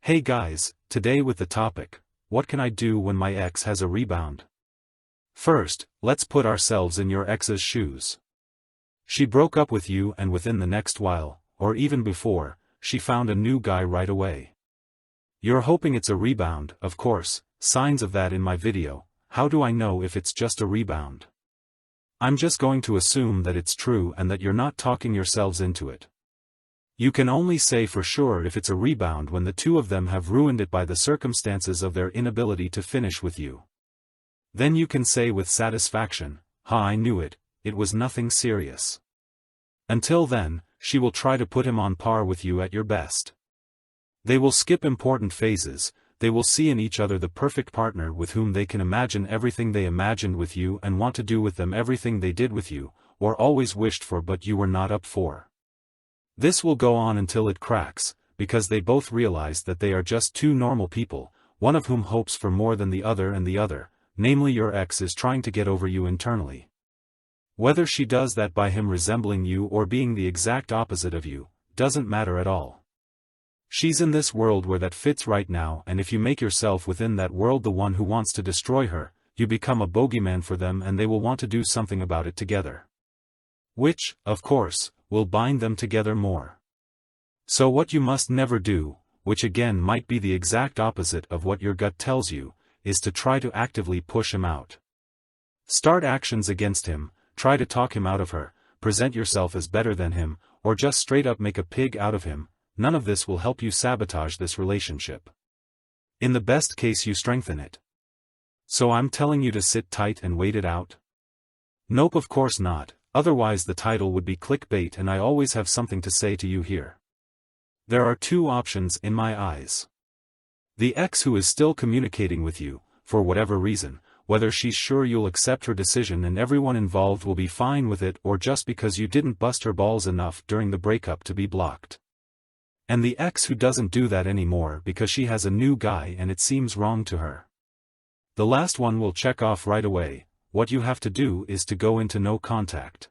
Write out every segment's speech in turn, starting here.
Hey guys, today with the topic, what can I do when my ex has a rebound? First, let's put ourselves in your ex's shoes. She broke up with you and within the next while, or even before, she found a new guy right away. You're hoping it's a rebound, of course, signs of that in my video. How do I know if it's just a rebound? I'm just going to assume that it's true and that you're not talking yourselves into it. You can only say for sure if it's a rebound when the two of them have ruined it by the circumstances of their inability to finish with you. Then you can say with satisfaction, I knew it, it was nothing serious. Until then, she will try to put him on par with you at your best. They will skip important phases, they will see in each other the perfect partner with whom they can imagine everything they imagined with you and want to do with them everything they did with you, or always wished for but you were not up for. This will go on until it cracks, because they both realize that they are just two normal people, one of whom hopes for more than the other and the other, namely your ex is trying to get over you internally. Whether she does that by him resembling you or being the exact opposite of you, doesn't matter at all. She's in this world where that fits right now, and if you make yourself within that world the one who wants to destroy her, you become a bogeyman for them and they will want to do something about it together. Which, of course, will bind them together more. So what you must never do, which again might be the exact opposite of what your gut tells you, is to try to actively push him out. Start actions against him, try to talk him out of her, present yourself as better than him, or just straight up make a pig out of him. None of this will help you sabotage this relationship. In the best case you strengthen it. So I'm telling you to sit tight and wait it out? Nope, of course not, otherwise the title would be clickbait and I always have something to say to you here. There are two options in my eyes. The ex who is still communicating with you, for whatever reason, whether she's sure you'll accept her decision and everyone involved will be fine with it or just because you didn't bust her balls enough during the breakup to be blocked. And the ex who doesn't do that anymore because she has a new guy and it seems wrong to her. The last one will check off right away. What you have to do is to go into no contact.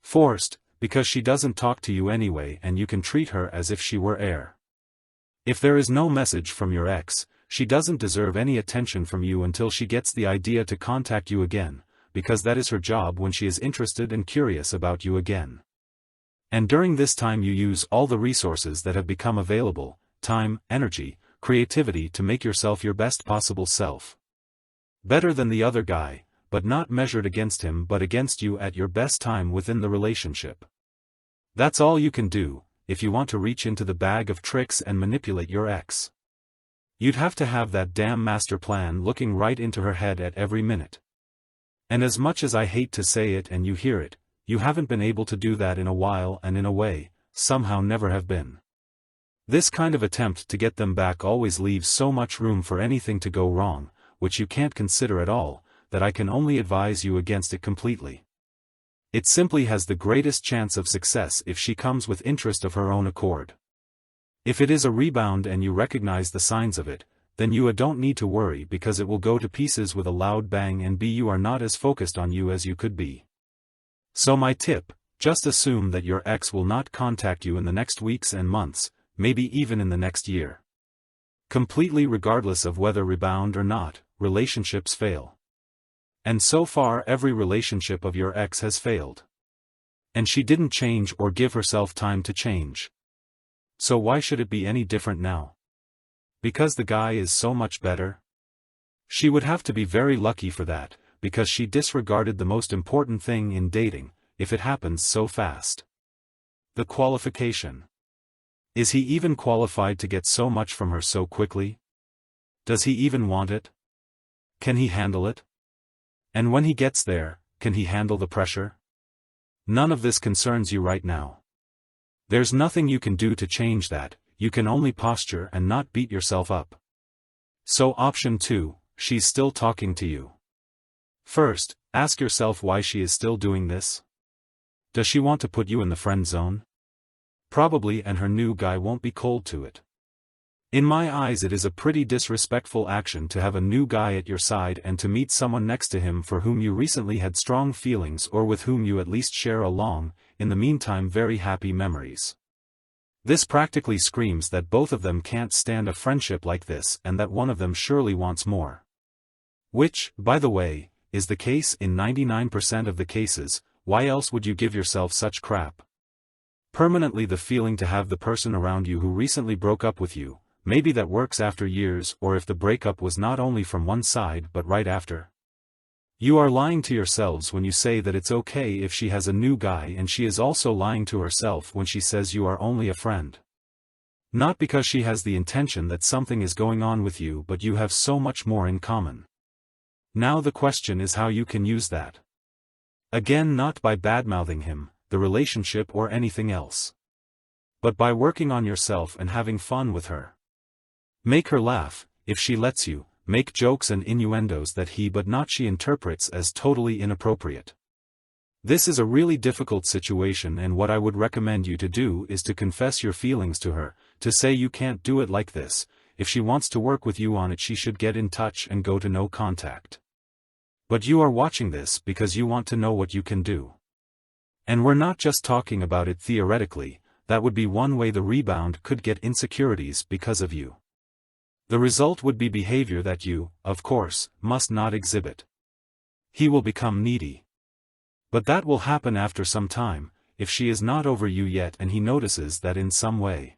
Forced, because she doesn't talk to you anyway and you can treat her as if she were air. If there is no message from your ex, she doesn't deserve any attention from you until she gets the idea to contact you again, because that is her job when she is interested and curious about you again. And during this time you use all the resources that have become available, time, energy, creativity to make yourself your best possible self. Better than the other guy, but not measured against him but against you at your best time within the relationship. That's all you can do, if you want to reach into the bag of tricks and manipulate your ex. You'd have to have that damn master plan looking right into her head at every minute. And as much as I hate to say it and you hear it, you haven't been able to do that in a while and in a way, somehow never have been. This kind of attempt to get them back always leaves so much room for anything to go wrong, which you can't consider at all, that I can only advise you against it completely. It simply has the greatest chance of success if she comes with interest of her own accord. If it is a rebound and you recognize the signs of it, then you don't need to worry because it will go to pieces with a loud bang and you are not as focused on you as you could be. So my tip, just assume that your ex will not contact you in the next weeks and months, maybe even in the next year. Completely regardless of whether rebound or not, relationships fail. And so far every relationship of your ex has failed. And she didn't change or give herself time to change. So why should it be any different now? Because the guy is so much better? She would have to be very lucky for that, because she disregarded the most important thing in dating, if it happens so fast. The qualification. Is he even qualified to get so much from her so quickly? Does he even want it? Can he handle it? And when he gets there, can he handle the pressure? None of this concerns you right now. There's nothing you can do to change that, you can only posture and not beat yourself up. So option 2, she's still talking to you. First, ask yourself why she is still doing this. Does she want to put you in the friend zone? Probably, and her new guy won't be cold to it. In my eyes it is a pretty disrespectful action to have a new guy at your side and to meet someone next to him for whom you recently had strong feelings or with whom you at least share a long, in the meantime very happy memories. This practically screams that both of them can't stand a friendship like this and that one of them surely wants more. Which, by the way, is the case in 99% of the cases. Why else would you give yourself such crap? Permanently the feeling to have the person around you who recently broke up with you, maybe that works after years, or if the breakup was not only from one side but right after. You are lying to yourselves when you say that it's okay if she has a new guy, and she is also lying to herself when she says you are only a friend. Not because she has the intention that something is going on with you, but you have so much more in common. Now the question is how you can use that. Again, not by badmouthing him, the relationship, or anything else, but by working on yourself and having fun with her. Make her laugh, if she lets you. Make jokes and innuendos that he but not she interprets as totally inappropriate. This is a really difficult situation, and what I would recommend you to do is to confess your feelings to her, to say you can't do it like this. If she wants to work with you on it, she should get in touch and go to no contact. But you are watching this because you want to know what you can do. And we're not just talking about it theoretically. That would be one way the rebound could get insecurities because of you. The result would be behavior that you, of course, must not exhibit. He will become needy. But that will happen after some time, if she is not over you yet and he notices that in some way.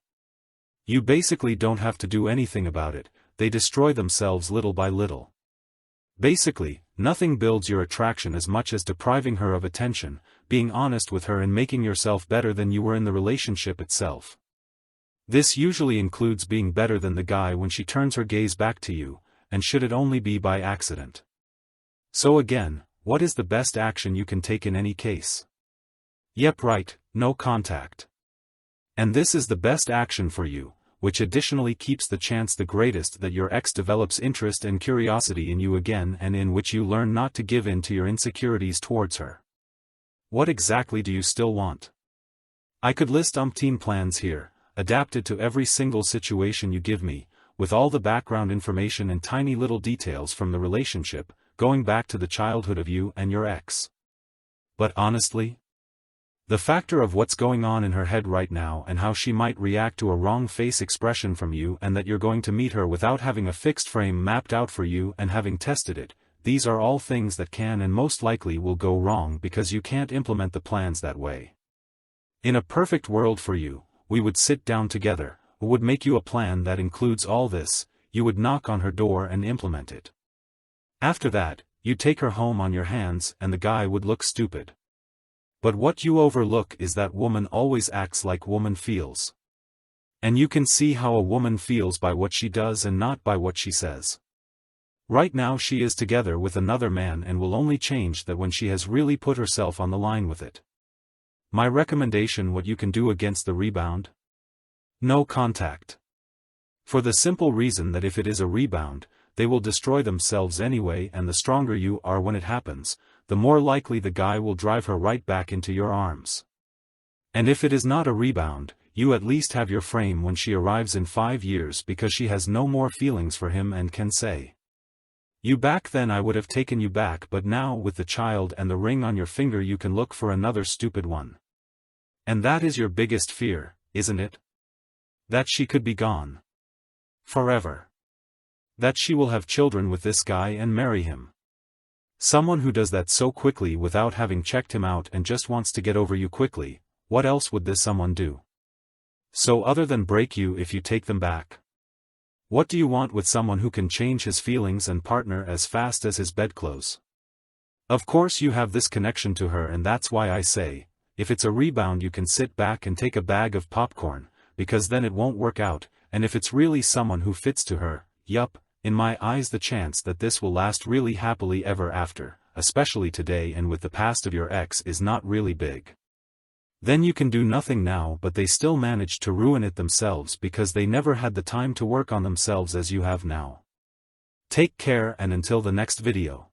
You basically don't have to do anything about it, they destroy themselves little by little. Basically, nothing builds your attraction as much as depriving her of attention, being honest with her and making yourself better than you were in the relationship itself. This usually includes being better than the guy when she turns her gaze back to you, and should it only be by accident. So again, what is the best action you can take in any case? Yep, right, no contact. And this is the best action for you, which additionally keeps the chance the greatest that your ex develops interest and curiosity in you again, and in which you learn not to give in to your insecurities towards her. What exactly do you still want? I could list umpteen plans here, adapted to every single situation you give me, with all the background information and tiny little details from the relationship, going back to the childhood of you and your ex. But honestly, the factor of what's going on in her head right now and how she might react to a wrong face expression from you, and that you're going to meet her without having a fixed frame mapped out for you and having tested it, these are all things that can and most likely will go wrong because you can't implement the plans that way. In a perfect world for you, we would sit down together, would make you a plan that includes all this, you would knock on her door and implement it. After that, you'd take her home on your hands and the guy would look stupid. But what you overlook is that woman always acts like woman feels. And you can see how a woman feels by what she does and not by what she says. Right now she is together with another man and will only change that when she has really put herself on the line with it. My recommendation: what you can do against the rebound? No contact. For the simple reason that if it is a rebound, they will destroy themselves anyway, and the stronger you are when it happens, the more likely the guy will drive her right back into your arms. And if it is not a rebound, you at least have your frame when she arrives in 5 years, because she has no more feelings for him and can say, "You back then I would have taken you back, but now with the child and the ring on your finger you can look for another stupid one." And that is your biggest fear, isn't it? That she could be gone forever. That she will have children with this guy and marry him. Someone who does that so quickly without having checked him out and just wants to get over you quickly. What else would this someone do? So other than break you if you take them back? What do you want with someone who can change his feelings and partner as fast as his bedclothes? Of course you have this connection to her, and that's why I say, if it's a rebound you can sit back and take a bag of popcorn, because then it won't work out, and if it's really someone who fits to her, yup, in my eyes the chance that this will last really happily ever after, especially today and with the past of your ex, is not really big. Then you can do nothing now, but they still managed to ruin it themselves because they never had the time to work on themselves as you have now. Take care, and until the next video.